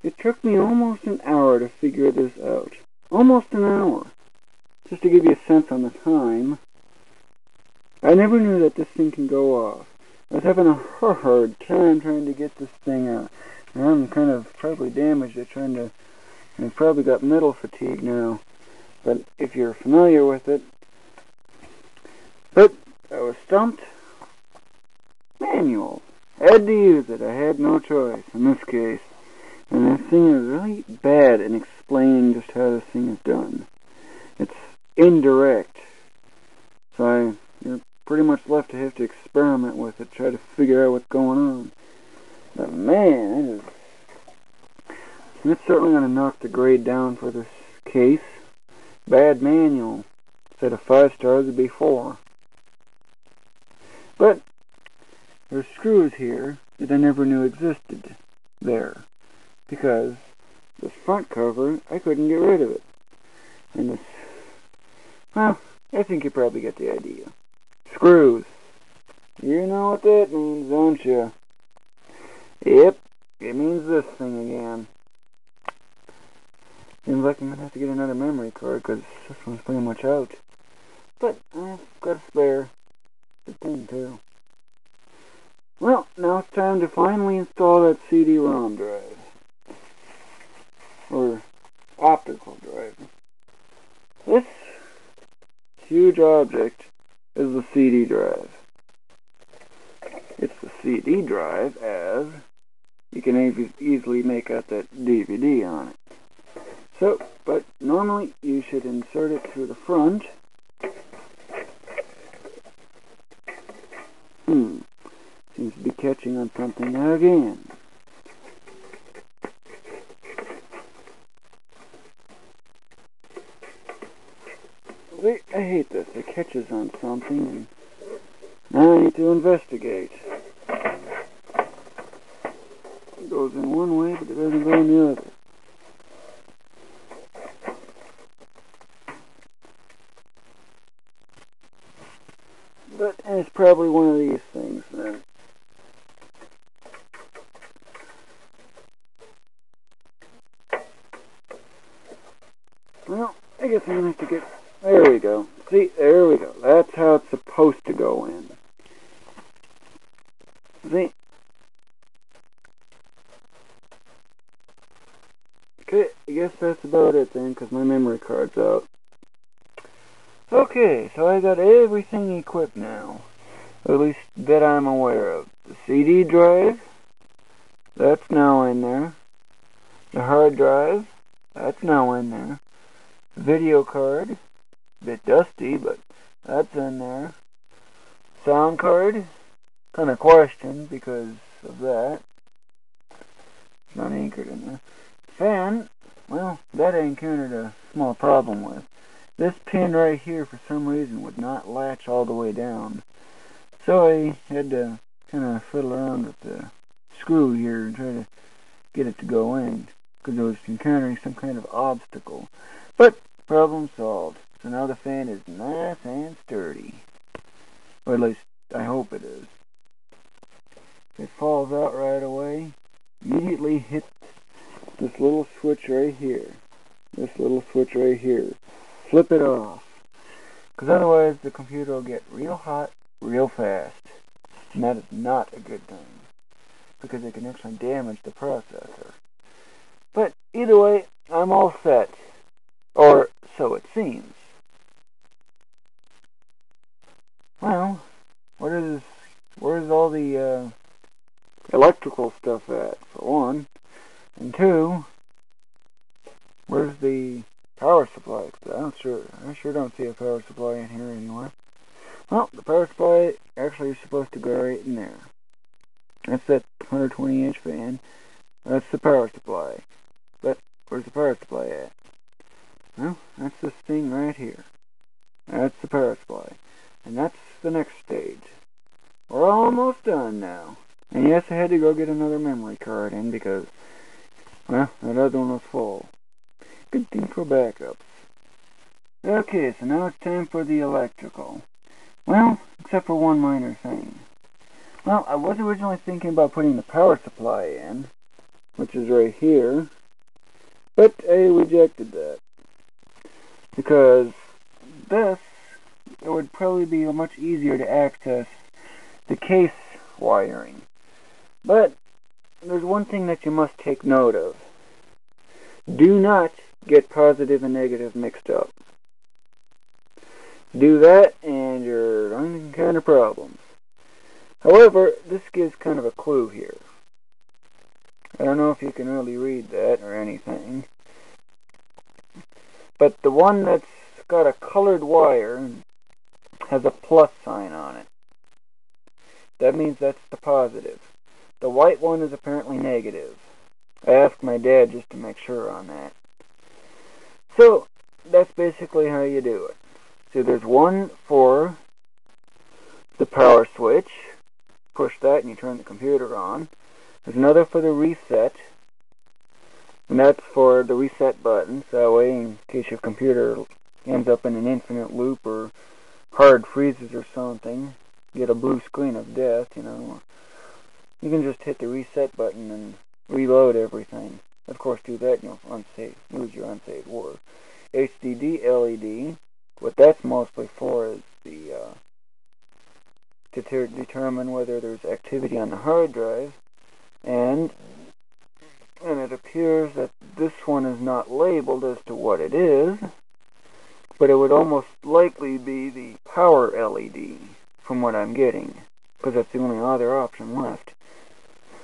It took me almost an hour to figure this out. Almost an hour. Just to give you a sense on the time, I never knew that this thing can go off. I was having a hard time trying to get this thing out. And I'm kind of probably damaged at trying to... I've probably got metal fatigue now. But if you're familiar with it... But I was stumped. Manual. Had to use it. I had no choice in this case. And this thing is really bad in explaining just how this thing is done. It's indirect. So you're pretty much left to have to experiment with it, try to figure out what's going on. But man, it's certainly going to knock the grade down for this case. Bad manual. Instead of 5 stars, it'd be 4. But there's screws here that I never knew existed there. Because this front cover, I couldn't get rid of it. And this, well, I think you probably get the idea. Screws. You know what that means, don't you? Yep, it means this thing again. Seems like I'm going to have to get another memory card because this one's pretty much out. But I've got a spare. Good thing, too. Well, now it's time to finally install that CD-ROM drive. Or optical drive. This huge object is the CD drive. It's the CD drive as you can easily make out that DVD on it. So, but normally you should insert it through the front. Seems to be catching on something now again. I hate this. It catches on something, and now I need to investigate. It goes in one way, but it doesn't go in the other. But it's probably one of these things, then. Well, I guess I'm going to have to get... There we go. See, there we go. That's how it's supposed to go in. See? Okay, I guess that's about it then, because my memory card's out. Okay, so I got everything equipped now. At least that I'm aware of. The CD drive, that's now in there. The hard drive, that's now in there. Video card, a bit dusty, but that's in there. Sound card, kind of questioned because of that. It's not anchored in there. Fan, well, that I encountered a small problem with. This pin right here, for some reason, would not latch all the way down. So I had to kind of fiddle around with the screw here and try to get it to go in, because I was encountering some kind of obstacle. But problem solved. So now the fan is nice and sturdy. Or at least I hope it is. If it falls out right away, immediately hit this little switch right here. This little switch right here. Flip it off. Because otherwise the computer will get real hot real fast. And that is not a good thing. Because it can actually damage the processor. But either way, I'm all set. Or so it seems. Well, where's all the electrical stuff at, for one? And two, where's the power supply? I sure don't see a power supply in here anywhere. Well, the power supply actually is supposed to go right in there. That's that 120-inch fan. That's the power supply. But where's the power supply at? Well, that's this thing right here. That's the power supply. And that's the next stage. We're almost done now. And yes, I had to go get another memory card in because, well, that other one was full. Good thing for backups. Okay, so now it's time for the electrical. Well, except for one minor thing. Well, I was originally thinking about putting the power supply in, which is right here, but I rejected that because this, it would probably be much easier to access the case wiring. But there's one thing that you must take note of. Do not get positive and negative mixed up. Do that and you're in kind of problems. However, this gives kind of a clue here. I don't know if you can really read that or anything. But the one that's got a colored wire has a plus sign on it. That means that's the positive. The white one is apparently negative. I asked my dad just to make sure on that. So, that's basically how you do it. So there's one for the power switch. Push that and you turn the computer on. There's another for the reset. And that's for the reset button. So that way, in case your computer ends up in an infinite loop or hard freezes or something, get a blue screen of death, you know. You can just hit the reset button and reload everything. Of course, do that and you'll lose your unsaved word. HDD LED, what that's mostly for is the to determine whether there's activity on the hard drive, and it appears that this one is not labeled as to what it is, but it would almost likely be the power LED from what I'm getting, because that's the only other option left.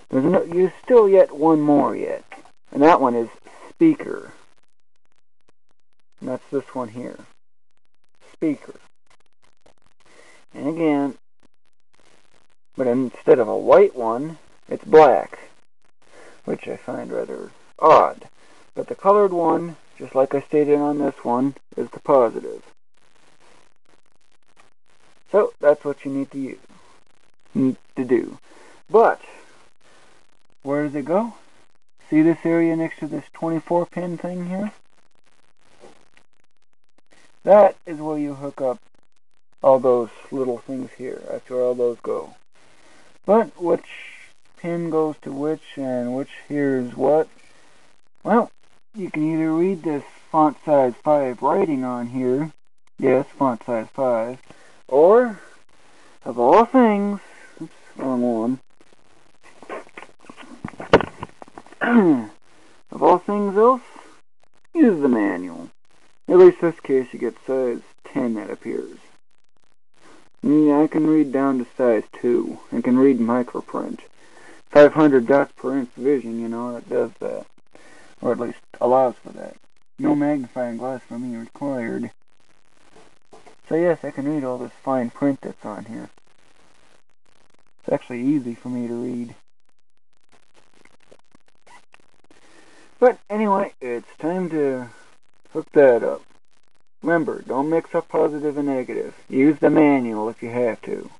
There's still yet one more yet, and that one is speaker. And that's this one here. Speaker. And again, but instead of a white one, it's black, which I find rather odd. But the colored one, just like I stated on this one, is the positive. So that's what you need to do. But where does it go? See this area next to this 24 pin thing here? That is where you hook up all those little things here. That's where all those go. But which pin goes to which and which here is what? Well, you can either read this font size 5 writing on here. Yes, font size 5. Or, of all things, oops, wrong one. Of all things else, use the manual. At least this case you get size 10 that appears. I can read down to size 2. I can read microprint. 500 dots per inch vision, you know, it does that. Or at least allows for that. No magnifying glass for me required. So yes, I can read all this fine print that's on here. It's actually easy for me to read. But anyway, it's time to hook that up. Remember, don't mix up positive and negative. Use the manual if you have to.